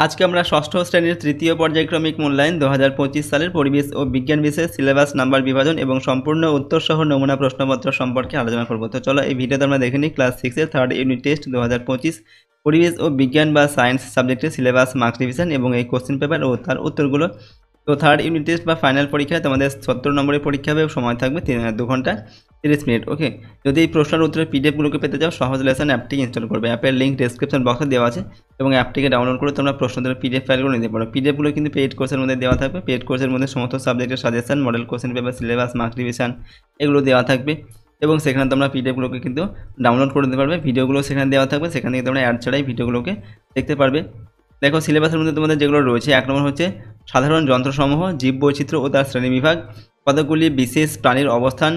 আজকে আমরা ষষ্ঠ শ্রেণীর তৃতীয় পর্যায়ক্রমিক মূল্যায়ন 2025 সালের পরিবেশ ও বিজ্ঞান বিষয়ে সিলেবাস নাম্বার বিভাজন এবং সম্পূর্ণ উত্তর সহ নমুনা প্রশ্নপত্র সম্পর্কে আলোচনা করব। তো চলো এই ভিডিওতে আমরা দেখে নিই ক্লাস 6 এর থার্ড ইউনিট টেস্ট 2025 পরিবেশ ও বিজ্ঞান বা সায়েন্স সাবজেক্টের সিলেবাস মার্কস ডিভিশন এবং এই কোশ্চেন পেপার ও তার উত্তরগুলো। তো থার্ড ইউনিট টেস্ট বা ফাইনাল পরীক্ষায় তোমাদের 70 নম্বরের পরীক্ষা হবে, সময় থাকবে 2 ঘন্টা 30 মিনিট। ওকে, যদি এই প্রশ্নের উত্তরের পিডিএফগুলোকে পেতে চাও সহজ লেসন অ্যাপটি ইনস্টল করবে। অ্যাপের লিঙ্ক ডেসক্রিপশন বক্সে দেওয়া আছে এবং অ্যাপটিকে ডাউনলোড করে তোমরা প্রশ্নোত্তরের পিডিএফ ফাইলগুলো নিতে পারো। পিডিএফগুলো কিন্তু পেইড কোর্সের মধ্যে দেওয়া থাকবে। পেইড কোর্সের মধ্যে সমস্ত সাবজেক্টের suggestion, model question paper, syllabus, marks division এগুলো দেওয়া থাকবে এবং সেখানে তোমরা পিডিএফগুলোকে কিন্তু ডাউনলোড করে নিতে পারবে। ভিডিওগুলো সেখানে দেওয়া থাকবে, সেখান থেকে তোমরা অ্যাড ছাড়াই ভিডিওগুলোকে দেখতে পারবে। দেখো সিলেবাসের মধ্যে তোমাদের যেগুলো রয়েছে, 1 নম্বর হচ্ছে সাধারণ যন্ত্রসমূহ, জীব বৈচিত্র্য ও তার শ্রেণীবিভাগ, কতগুলি বিশেষ প্রাণীর অবস্থান,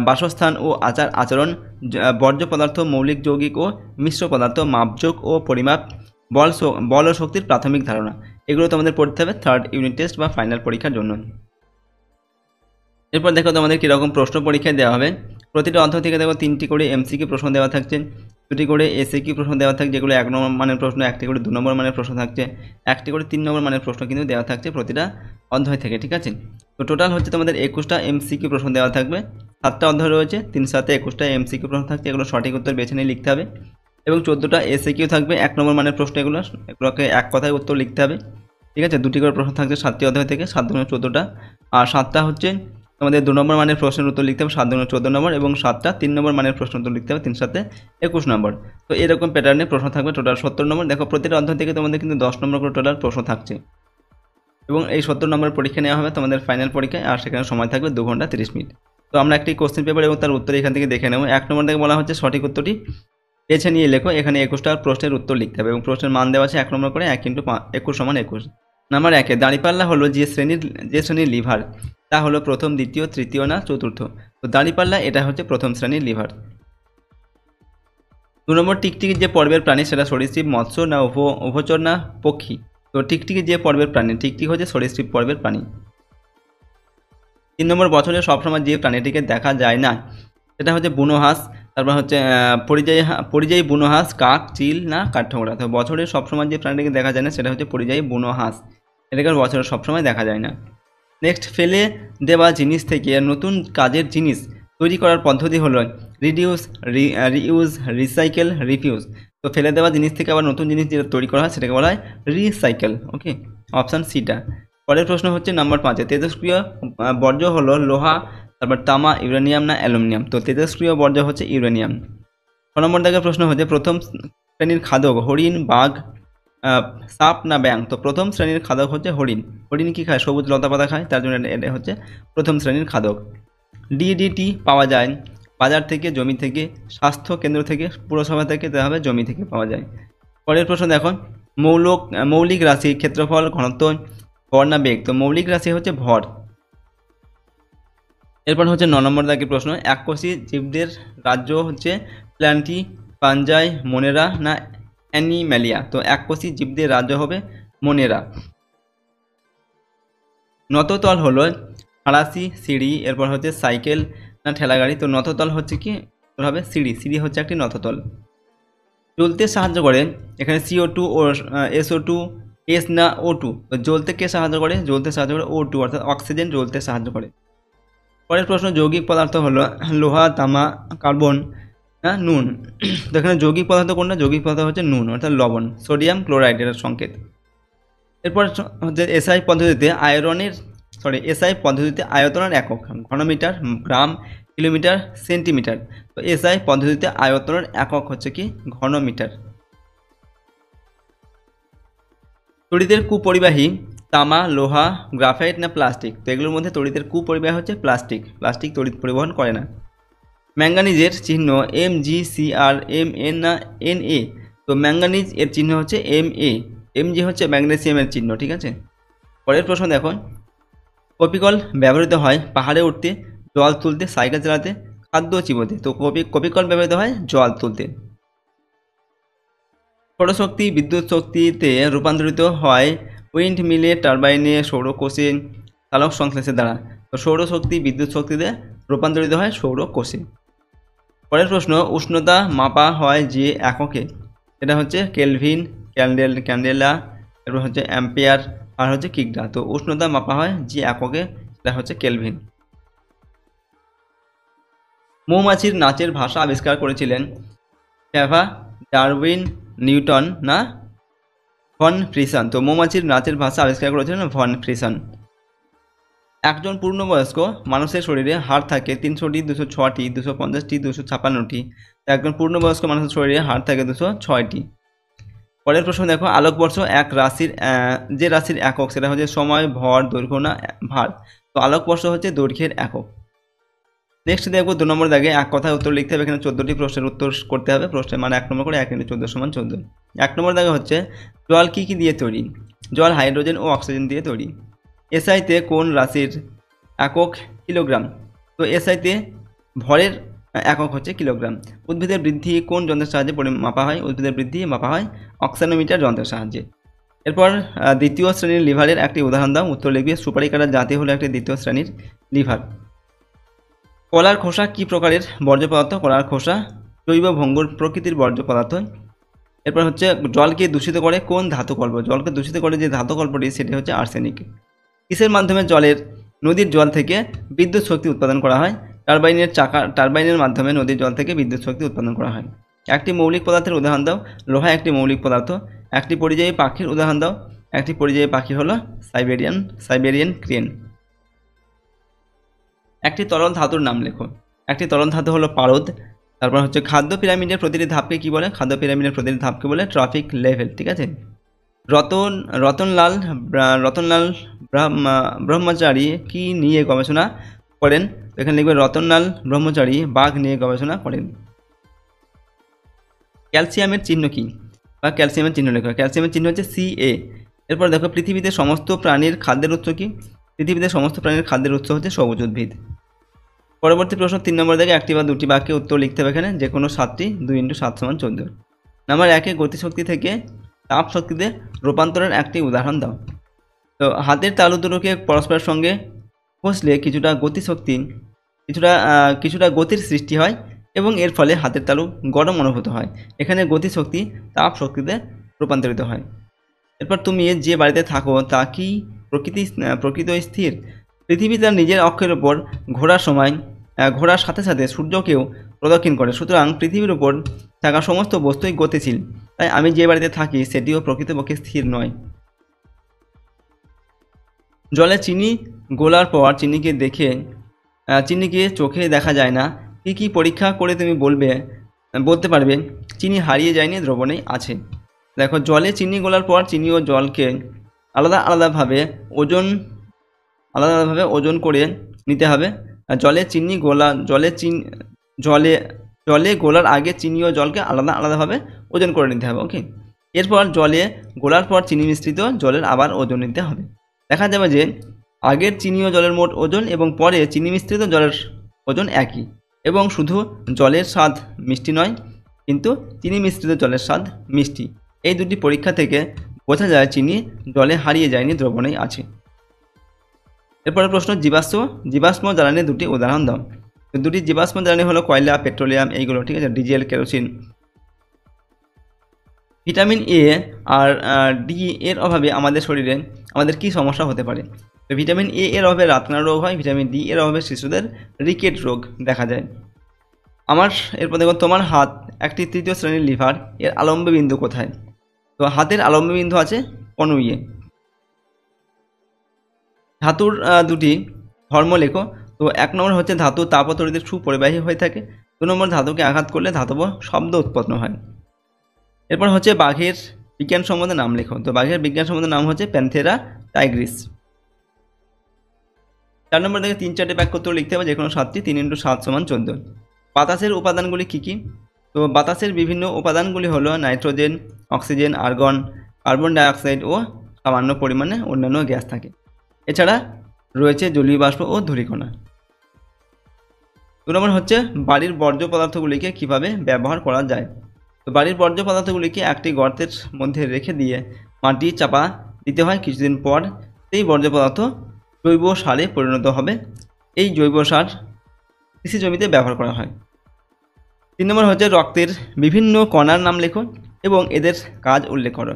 বাসস্থান ও আচার আচরণ, বর্জ্য পদার্থ, মৌলিক যৌগিক ও মিশ্র পদার্থ, মাপযোগ ও পরিমাপ, বল ও শক্তির প্রাথমিক ধারণা। এগুলো তোমাদের পড়তে হবে থার্ড ইউনিট টেস্ট বা ফাইনাল পরীক্ষার জন্য। এরপর দেখো তোমাদের কীরকম প্রশ্ন পরীক্ষায় দেওয়া হবে। প্রতিটা অধ্যায় থেকে দেখো 3টি করে এমসিকিউ প্রশ্ন দেওয়া থাকছে, 2টি করে এসএকিউ প্রশ্ন দেওয়া থাকছে, যেগুলো 1 নম্বর মানের প্রশ্ন, 1টি করে 2 নম্বর মানের প্রশ্ন থাকছে, 1টি করে 3 নম্বর মানের প্রশ্ন কিন্তু দেওয়া থাকছে প্রতিটা অধ্যায় থেকে। ঠিক আছে, তো টোটাল হচ্ছে তোমাদের 21টা এমসিকিউ প্রশ্ন দেওয়া থাকবে। 7টা অধ্যায় রয়েছে, 3 7 21টা এমসিকিউ প্রশ্ন থাকছে, এগুলো সঠিক উত্তর বেছে নিয়ে লিখতে হবে এবং 14টা এসএকিউ থাকবে 1 নম্বর মানের প্রশ্ন, এগুলোকে এক কথায় উত্তর লিখতে হবে। ঠিক আছে, 2টি করে প্রশ্ন থাকছে 7টি অধ্যায় থেকে, 7 × 14টা, আর 7টা হচ্ছে তোমাদের 2 নম্বর মানের প্রশ্নের উত্তর লিখতে হবে 7 × 14 নম্বর এবং 7টা 3 নম্বর মানের প্রশ্ন উত্তর লিখতে হবে 3 7 21 নম্বর। তো এরকম প্যাটার্নে প্রশ্ন থাকবে, টোটাল 70 নম্বর। দেখো প্রতিটা অধ্যায় থেকে তোমাদের কিন্তু 10 নম্বর করে টোটাল প্রশ্ন থাকছে এবং এই 70 নম্বরের পরীক্ষা নেওয়া হবে তোমাদের ফাইনাল পরীক্ষায়, আর সেখানে সময় থাকবে 2 ঘন্টা 30 মিনিট। তো আমরা একটি কোশ্চেন পেপার এবং তার উত্তর এখান থেকে দেখে নেব। 1 নম্বর থেকে বলা হচ্ছে সঠিক উত্তরটি বেছে নিয়ে লেখো। এখানে 21টা প্রশ্নের উত্তর লিখতে হবে এবং প্রশ্নের মান দেওয়া আছে 1 নম্বর করে 1 × 21 = 21। নাম্বার 1, দাঁড়িপাল্লা হলো যে শ্রেণীর লিভার, তা হলো প্রথম, দ্বিতীয়, তৃতীয় না চতুর্থ। তো দাঁড়িপাল্লা এটা হচ্ছে প্রথম শ্রেণীর লিভার। 2 নম্বর, টিকটিকি যে পর্বের প্রাণী সেটা সরীসৃপ, মৎস্য না উভচর না পক্ষী। তো টিকটিকি যে পর্বের প্রাণী, টিকটিকি হচ্ছে সরীসৃপ পর্বের প্রাণী। 3 নম্বর, বছরে সবসময় যে প্রাণীটিকে দেখা যায় না সেটা হচ্ছে বুনো হাঁস। তারপর হচ্ছে পরিযায়ী বুনো হাঁস, কাক, চিল না কাঠঠোকরা। তো বছরে সবসময় যে প্রাণীটিকে দেখা যায় না সেটা হচ্ছে পরিযায়ী বুনো হাঁস, এটাকে বছরে সবসময় দেখা যায় না। নেক্সট, ফেলে দেওয়া জিনিস থেকে নতুন কাজের জিনিস তৈরি করার পদ্ধতি হলো রিডিউস, রিইউজ, রিসাইকেল, রিফিউজ। তো ফেলে দেওয়া জিনিস থেকে আবার নতুন জিনিস যেটা তৈরি করা হয় সেটাকে বলা হয় রিসাইকেল। ওকে, অপশান সিটা। পরের প্রশ্ন হচ্ছে নাম্বার 5, তেজস্ক্রিয় বর্জ্য হলো লোহা, তারপর তামা, ইউরেনিয়াম না অ্যালুমিনিয়াম। তো তেজস্ক্রিয় বর্জ্য হচ্ছে ইউরেনিয়াম। 6 নম্বর দাগের প্রশ্ন হচ্ছে প্রথম শ্রেণীর খাদক হরিণ, বাঘ, সাপ না ব্যাং। তো প্রথম শ্রেণীর খাদক হচ্ছে হরিণ। হরিণ কি খায়? সবুজ লতাপাতা খায়, তার জন্য এটা হচ্ছে প্রথম শ্রেণীর খাদক। ডিডিটি পাওয়া যায় বাজার থেকে, জমি থেকে, স্বাস্থ্য কেন্দ্র থেকে, পুরসভা থেকে, দেওয়া হবে জমি থেকে পাওয়া যায়। পরের প্রশ্ন দেখো, মৌলিক রাশি ক্ষেত্রফল, ঘনত্ব, ভর না বেগ। তো মৌলিক রাশি হচ্ছে ভর। এরপর হচ্ছে 9 নম্বর দাগের প্রশ্ন, এককোষী জীবদের রাজ্য হচ্ছে প্ল্যান্টি, পাঞ্জাই, মোনেরা না অ্যানিম্যালিয়া। তো এককোষী জীবদের রাজ্য হবে মোনেরা। নততল হলো হাঁড়াসি, সিঁড়ি, এরপর হচ্ছে সাইকেল না ঠেলাগাড়ি। তো নততল হচ্ছে কি হবে সিঁড়ি, সিঁড়ি হচ্ছে একটি নততল। জ্বলতে সাহায্য করে, এখানে CO2 ও SO2, এস না O2। তো জ্বলতে কে সাহায্য করে? জ্বলতে সাহায্য করে O2 অর্থাৎ অক্সিজেন জ্বলতে সাহায্য করে। পরের প্রশ্ন, যৌগিক পদার্থ হলো লোহা, তামা, কার্বন না নুন। তো এখানে যৌগিক পদার্থ কোনটা? যৌগিক পদার্থ হচ্ছে নুন অর্থাৎ লবণ, সোডিয়াম ক্লোরাইড এর সংকেত। এরপর হচ্ছে এসআই পদ্ধতিতে আয়তনের একক, ঘনমিটার, গ্রাম, কিলোমিটার, সেন্টিমিটার। তো এসআই পদ্ধতিতে আয়তনের একক হচ্ছে কি ঘনমিটার। তড়িতের কুপরিবাহী তামা, লোহা, গ্রাফাইট না প্লাস্টিক। তো এগুলোর মধ্যে তড়িতের কুপরিবাহী হচ্ছে প্লাস্টিক, প্লাস্টিক তড়িৎ পরিবহন করে না। ম্যাঙ্গানিজের চিহ্ন MgCr, Mn না Na। তো ম্যাঙ্গানিজ এর চিহ্ন হচ্ছে Ma, Mg হচ্ছে ম্যাগনেসিয়ামের চিহ্ন। ঠিক আছে, পরের প্রশ্ন দেখো, কপিকল ব্যবহৃত হয় পাহাড়ে উঠতে, জল তুলতে, সাইকেল চালাতে, খাদ্য চিবোতে। তো কপিকল ব্যবহৃত হয় জল তুলতে। সৌরশক্তি বিদ্যুৎ শক্তিতে রূপান্তরিত হয় উইন্ড মিলে, টারবাইনে, সৌরকোষে, চালক সংশ্লেষের দ্বারা। তো সৌরশক্তি বিদ্যুৎ শক্তিতে রূপান্তরিত হয় সৌরকোষে। পরের প্রশ্ন, উষ্ণতা মাপা হয় যে এককে, এটা হচ্ছে কেলভিন, ক্যান্ডেলা, এরপর হচ্ছে অ্যাম্পিয়ার, আর হচ্ছে কিগ্রা। তো উষ্ণতা মাপা হয় যে এককে, সেটা হচ্ছে কেলভিন। মৌমাছির নাচের ভাষা আবিষ্কার করেছিলেন ক্যাভা, ডারউইন, নিউটন না ভন ফ্রিসন? তো মৌমাছির নাচের ভাষা আবিষ্কার করেছিলেন ভন ফ্রিসন। একজন পূর্ণবয়স্ক মানুষের শরীরে হাড় থাকে 300টি, 206টি, 250টি, 256টি। একজন পূর্ণবয়স্ক মানুষের শরীরে হাড় থাকে 206টি। পরের প্রশ্ন দেখো, আলোকবর্ষ এক রাশির যে রাশির একক সেটা হচ্ছে সময়, ভর, দৈর্ঘ্য না ভার? তো আলোকবর্ষ হচ্ছে দৈর্ঘ্যের একক। নেক্সট দেখবো 2 নম্বর দাগে এক কথায় উত্তর লিখতে হবে। এখানে 14টি প্রশ্নের উত্তর করতে হবে। প্রশ্নের মানে 1 নম্বর করে 1 × 14 = 14। 1 নম্বর দাগে হচ্ছে জল কী কী দিয়ে তৈরি? জল হাইড্রোজেন ও অক্সিজেন দিয়ে তৈরি। এসআইতে কোন রাশির একক কিলোগ্রাম? তো এসআইতে ভরের একক হচ্ছে কিলোগ্রাম। উদ্ভিদের বৃদ্ধি কোন যন্ত্রের সাহায্যে মাপা হয়? উদ্ভিদের বৃদ্ধি মাপা হয় অক্সানোমিটার যন্ত্রের সাহায্যে। এরপর দ্বিতীয় শ্রেণীর লিভারের একটি উদাহরণ দাও। উত্তর লিখবে সুপারি কাটার জাতি হলো একটি দ্বিতীয় শ্রেণীর লিভার। কলার খোসা কী প্রকারের বর্জ্য পদার্থ? কলার খোসা জৈব ভঙ্গুর প্রকৃতির বর্জ্য পদার্থ। এরপর হচ্ছে জলকে দূষিত করে কোন ধাতুকল্প? জলকে দূষিত করে যে ধাতুকল্পটি সেটি হচ্ছে আর্সেনিক। কিসের মাধ্যমে নদীর জল থেকে বিদ্যুৎ শক্তি উৎপাদন করা হয়? টারবাইনের মাধ্যমে নদীর জল থেকে বিদ্যুৎ শক্তি উৎপাদন করা হয়। একটি মৌলিক পদার্থের উদাহরণ দাও। লোহা একটি মৌলিক পদার্থ। একটি পরিযায়ী পাখির উদাহরণ দাও। একটি পরিযায়ী পাখি হলো সাইবেরিয়ান ক্রেন। একটি তরল ধাতুর নাম লেখো। একটি তরল ধাতু হলো পারদ। তারপর হচ্ছে খাদ্য পিরামিডের প্রতিটি ধাপকে কি বলে? খাদ্য পিরামিডের প্রতিটি ধাপকে বলে ট্রফিক লেভেল। ঠিক আছে। রতনলাল ব্রহ্মচারী কি নিয়ে গবেষণা করেন? এখানে লিখবে রতনলাল ব্রহ্মচারী বাঘ নিয়ে গবেষণা করেন। ক্যালসিয়ামের চিহ্ন কি? বা ক্যালসিয়ামের চিহ্ন লেখো। ক্যালসিয়ামের চিহ্ন হচ্ছে Ca। এরপর দেখো পৃথিবীতে সমস্ত প্রাণীর খাদ্যের উৎস কি? পৃথিবীতে সমস্ত প্রাণীর খাদ্যের উৎস হচ্ছে সবুজ উদ্ভিদ। পরবর্তী প্রশ্ন 3 নম্বর দেখে একটি বা দুটি বাক্যে উত্তর লিখতে হবে। এখানে যে কোনো 7টি। 2 × 7 = 14। নাম্বার 1 গতিশক্তি থেকে তাপ শক্তিতে রূপান্তরের একটি উদাহরণ দাও। তো হাতের তালু দুটোকে পরস্পরের সঙ্গে ঘষলে কিছুটা গতির সৃষ্টি হয় এবং এর ফলে হাতের তালু গরম অনুভূত হয়। এখানে গতিশক্তি তাপ শক্তিতে রূপান্তরিত হয়। এরপর তুমি যে বাড়িতে থাকো তা কি প্রকৃত স্থির? পৃথিবী তার নিজের অক্ষের ওপর ঘোরার সাথে সাথে সূর্যকেও প্রদক্ষিণ করে। সুতরাং পৃথিবীর ওপর থাকা সমস্ত বস্তুই গতিশীল। তাই আমি যে বাড়িতে থাকি সেটিও প্রকৃতপক্ষে স্থির নয়। জলে চিনি গোলার পর চিনিকে চোখে দেখা যায় না। কি পরীক্ষা করে তুমি বলতে পারবে চিনি হারিয়ে যায়নি, দ্রবণেই আছে? দেখো, জলে চিনি গোলার পর চিনি ও জলকে আলাদাভাবে ওজন করে নিতে হবে। জলে গোলার আগে চিনি ও জলকে আলাদাভাবে ওজন করে নিতে হবে। ওকে। এরপর জলে গোলার পর চিনি মিশ্রিত জলের আবার ওজন নিতে হবে। দেখা যাবে যে আগের চিনি ও জলের মোট ওজন এবং পরে চিনি মিশ্রিত জলের ওজন একই, এবং শুধু জলের স্বাদ মিষ্টি নয়, কিন্তু চিনি মিশ্রিত জলের স্বাদ মিষ্টি। এই দুটি পরীক্ষা থেকে বোঝা যায় চিনি জলে হারিয়ে যায়নি, দ্রবণেই আছে। এরপরের প্রশ্ন জীবাশ্ম জ্বালানির দুটি উদাহরণ দাও। দুটি জীবাশ্ম জ্বালানি হলো কয়লা, পেট্রোলিয়াম, এইগুলো। ঠিক আছে। Diesel, kerosene. ভিটামিন এ আর ডি এর অভাবে আমাদের শরীরে কি সমস্যা হতে পারে? তো ভিটামিন এ এর অভাবে রাতকানা রোগ হয়। ভিটামিন ডি এর অভাবে শিশুদের রিকেট রোগ দেখা যায়। এরপর দেখো, তোমার হাত একটি 3য় শ্রেণীর লিভার। এর আলম্ব বিন্দু কোথায়? তো হাতের আলম্ব বিন্দু আছে কনুইয়ে। ধাতুর দুটি ধর্ম লেখো। তো 1 নম্বর হচ্ছে ধাতু তাপ ও তড়িতের সুপরিবাহী হয়ে থাকে। 2 নম্বর ধাতুকে আঘাত করলে ধাতব শব্দ উৎপন্ন হয়। এরপর হচ্ছে বাঘের বিজ্ঞানসম্মত নাম লেখো। তো বাঘের বিজ্ঞানসম্মত নাম হচ্ছে প্যান্থেরা টাইগ্রিস। 4 নম্বর থেকে 3-4টে বাক্য উত্তর লিখতে হবে, যে কোনো 7টি। 3 × 7 = 14। বাতাসের উপাদানগুলি কী কী? তো বাতাসের বিভিন্ন উপাদানগুলি হলো nitrogen, oxygen, argon, carbon dioxide ও সামান্য পরিমাণে অন্যান্য গ্যাস থাকে। এছাড়া রয়েছে জলীয় বাষ্প ও ধূলিকণা। 2 নম্বর হচ্ছে বাড়ির বর্জ্য পদার্থগুলিকে কিভাবে ব্যবহার করা যায়। তো বাড়ির বর্জ্য পদার্থগুলিকে একটি গর্তের মধ্যে রেখে দিয়ে মাটি চাপা দিতে হয়। কিছুদিন পর সেই বর্জ্য পদার্থ জৈব সারে পরিণত হবে। এই জৈব সার কৃষি জমিতে ব্যবহার করা হয়। 3 নম্বর হচ্ছে রক্তের বিভিন্ন কণার নাম লেখো এবং এদের কাজ উল্লেখ করো।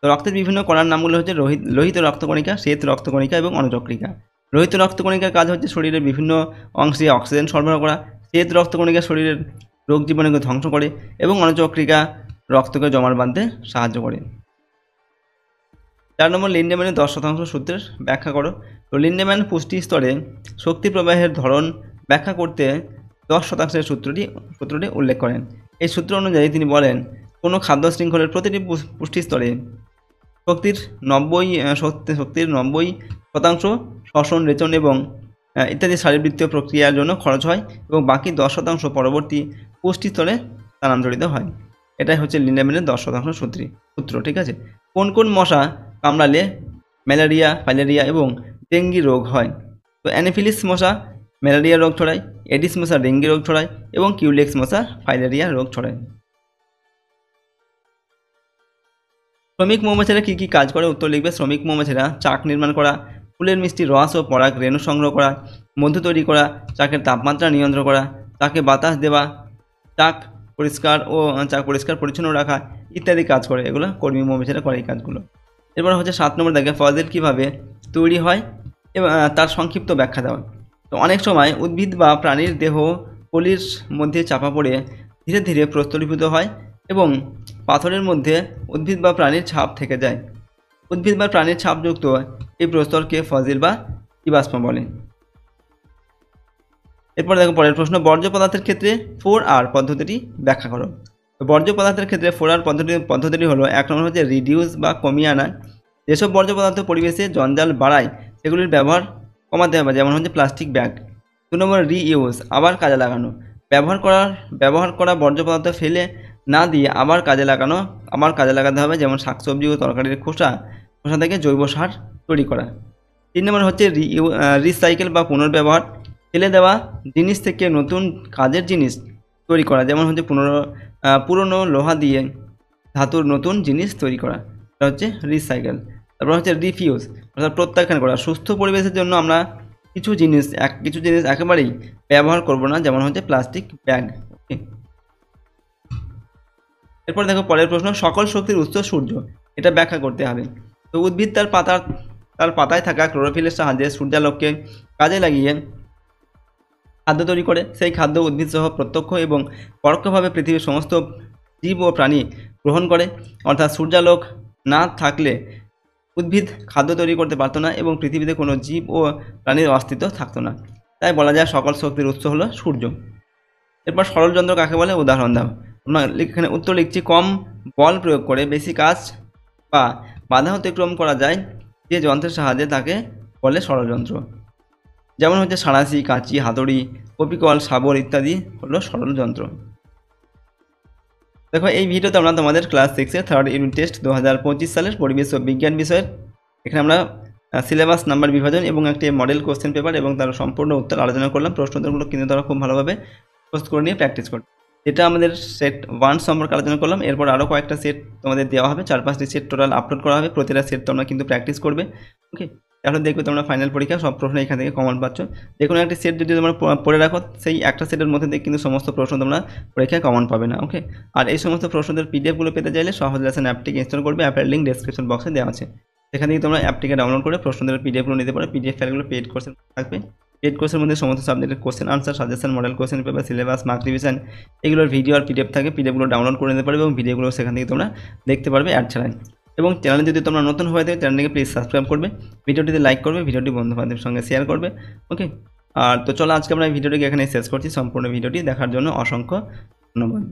তো রক্তের বিভিন্ন কণার নামগুলো হচ্ছে লোহিত রক্তকণিকা, শ্বেত রক্তকণিকা এবং অনুচক্রিকা। লোহিত রক্তকণিকার কাজ হচ্ছে শরীরের বিভিন্ন অংশে অক্সিজেন সরবরাহ করা। শ্বেত রক্তকণিকা শরীরের রোগ জীবাণুকে ধ্বংস করে এবং অনুচক্রিকা রক্তকে জমাট বাঁধতে সাহায্য করে। 4 নম্বর, লিন্ডেম্যানের 10% সূত্রের ব্যাখ্যা করো। তো লিন্ডেম্যান পুষ্টি স্তরে শক্তি প্রবাহের ধরন ব্যাখ্যা করতে 10% সূত্রটি উল্লেখ করেন। এই সূত্র অনুযায়ী তিনি বলেন, কোনো খাদ্য শৃঙ্খলের প্রতিটি পুষ্টি স্তরে শক্তির 90% শ্বসন, রেচন এবং ইত্যাদি শারীরবৃত্তীয় প্রক্রিয়ার জন্য খরচ হয় এবং বাকি 10% পরবর্তী পুষ্টি স্তরে স্থানান্তরিত হয়। এটাই হচ্ছে লিন্ডেম্যানের 10% সূত্র। ঠিক আছে। কোন কোন মশা কামড়ালে ম্যালেরিয়া, ফাইলেরিয়া এবং ডেঙ্গি রোগ হয়? তো অ্যানোফিলিস মশা ম্যালেরিয়া রোগ ছড়ায়, এডিস মশা ডেঙ্গি রোগ ছড়ায় এবং কিউলেক্স মশা ফাইলেরিয়া রোগ ছড়ায়। শ্রমিক মৌমাছিরা কী কী কাজ করে? উত্তর লিখবে। শ্রমিক মৌমাছিরা চাক নির্মাণ করা, ফুলের মিষ্টি রস ও পরাগ রেণু সংগ্রহ করা, মধু তৈরি করা, চাকের তাপমাত্রা নিয়ন্ত্রণ করা, চাকে বাতাস দেওয়া, চাক পরিষ্কার পরিচ্ছন্ন রাখা ইত্যাদি কাজ করে। এগুলো কর্মী মৌমাছিরা করে এই কাজগুলো। এরপর হচ্ছে 7 নম্বর দেখে ফসিল কীভাবে তৈরি হয় এবং তার সংক্ষিপ্ত ব্যাখ্যা দেওয়া। তো অনেক সময় উদ্ভিদ বা প্রাণীর দেহ পলির মধ্যে চাপা পড়ে ধীরে ধীরে প্রস্তরীভূত হয় এবং পাথরের মধ্যে উদ্ভিদ বা প্রাণীর ছাপ থেকে যায়। উদ্ভিদ বা প্রাণীর ছাপযুক্ত এই প্রস্তরকে ফসিল বা জীবাশ্ম বলে। এরপর দেখো পরের প্রশ্ন, বর্জ্য পদার্থের ক্ষেত্রে 4R পদ্ধতিটি ব্যাখ্যা করো। তো বর্জ্য পদার্থের ক্ষেত্রে 4R পদ্ধতিটি হলো, 1 নম্বর হচ্ছে রিডিউস বা কমিয়ে আনা। যেসব বর্জ্য পদার্থ পরিবেশে জঞ্জাল বাড়ায় সেগুলির ব্যবহার কমাতে হবে, যেমন হচ্ছে প্লাস্টিক ব্যাগ। 2 নম্বর রিইউজ, আবার কাজে লাগানো। ব্যবহার করা বর্জ্য পদার্থ ফেলে না দিয়ে আবার কাজে লাগাতে হবে, যেমন শাকসবজি ও তরকারির খোসা থেকে জৈব সার তৈরি করা। 3 নম্বর হচ্ছে রিসাইকেল বা পুনর্ব্যবহার, ফেলে দেওয়া জিনিস থেকে নতুন কাজের জিনিস তৈরি করা, যেমন হচ্ছে পুরনো লোহা দিয়ে ধাতুর নতুন জিনিস তৈরি করা, এটা হচ্ছে রিসাইকেল। তারপর হচ্ছে রিফিউজ, অর্থাৎ প্রত্যাখ্যান করা। সুস্থ পরিবেশের জন্য আমরা কিছু জিনিস একেবারেই ব্যবহার করব না, যেমন হচ্ছে প্লাস্টিক ব্যাগ। ওকে। এরপর দেখো পরের প্রশ্ন, সকল শক্তির উৎস সূর্য, এটা ব্যাখ্যা করতে হবে। তো উদ্ভিদ তার পাতায় থাকা ক্লোরোফিলের সাহায্যে সূর্যালোককে কাজে লাগিয়ে খাদ্য তৈরি করে। সেই খাদ্য উদ্ভিদ সহ প্রত্যক্ষ এবং পরোক্ষভাবে পৃথিবীর সমস্ত জীব ও প্রাণী গ্রহণ করে। অর্থাৎ সূর্যালোক না থাকলে উদ্ভিদ খাদ্য তৈরি করতে পারত না এবং পৃথিবীতে কোনো জীব ও প্রাণীর অস্তিত্ব থাকতো না। তাই বলা যায় সকল শক্তির উৎস হলো সূর্য। এরপর সরল যন্ত্র কাকে বলে? উদাহরণ দাও। আমরা এখানে উত্তর লিখছি, কম বল প্রয়োগ করে বেশি কাজ বা বাধা অতিক্রম করা যায় যে যন্ত্রের সাহায্যে তাকে বলে সরল যন্ত্র। যেমন হচ্ছে সাঁড়াশি, কাঁচি, হাতুড়ি, কপিকল, শাবল ইত্যাদি হলো সরল যন্ত্র। দেখো এই ভিডিওতে আমরা তোমাদের ক্লাস 6-এর 3rd ইউনিট টেস্ট 2025 সালের পরিবেশ ও বিজ্ঞান বিষয়ের, এখানে আমরা সিলেবাস নাম্বার বিভাজন এবং একটি মডেল কোশ্চেন পেপার এবং তার সম্পূর্ণ উত্তর আলোচনা করলাম। প্রশ্নোত্তরগুলো কিন্তু তারা খুব ভালোভাবে প্রস্তুত করে নিয়ে প্র্যাকটিস করবে। এটা আমাদের সেট 1 সম্পর্কে আলোচনা করলাম। এরপর আরও কয়েকটা সেট তোমাদের দেওয়া হবে, 4-5টি সেট টোটাল আপলোড করা হবে। প্রতিটা সেট তোমরা কিন্তু প্র্যাকটিস করবে। ওকে, তাহলে দেখবে তোমরা ফাইনাল পরীক্ষা সব প্রশ্ন এখান থেকে কমন পাচ্ছ। যে কোনো একটি সেট যদি তোমরা পড়ে রাখো, সেই একটা সেটের মধ্যে থেকে কিন্তু সমস্ত প্রশ্ন তোমরা পরীক্ষায় কমন পাবে না। ওকে, আর এই সমস্ত প্রশ্নদের পিডিএফগুলো পেতে চাইলে সহজ লেসন অ্যাপটিকে ইনস্টল করবে। অ্যাপের লিঙ্ক ডেসক্রিপশন বক্সে দেওয়া আছে, সেখান থেকে তোমরা অ্যাপটিকে ডাউনলোড করে প্রশ্নদের পিডিএফগুলো নিতে পারো। পিডিএফ ফাইলগুলো পেড কোর্সের থাকবে। পেড কোর্সের মধ্যে সমস্ত সাবজেক্টের question answer, suggestion, model question paper, syllabus, mark revision এগুলোর ভিডিও আর পিডিএফ থাকে। পিডিএফগুলো ডাউনলোড করে নিতে পারবে এবং ভিডিওগুলো সেখান থেকে তোমরা দেখতে পারবে অ্যাড ছাড়াই। এবং চ্যানেলে যদি তোমরা নতুন হয়ে থাকে চ্যানেলটিকে প্লিজ সাবস্ক্রাইব করবে, ভিডিওটিতে লাইক করবে, ভিডিওটি বন্ধু-বান্ধবের সঙ্গে শেয়ার করবে। ওকে, আর তো চলো আজকে আমরা ভিডিওটিকে এখানে শেষ করছি। সম্পূর্ণ ভিডিওটি দেখার জন্য অসংখ্য ধন্যবাদ।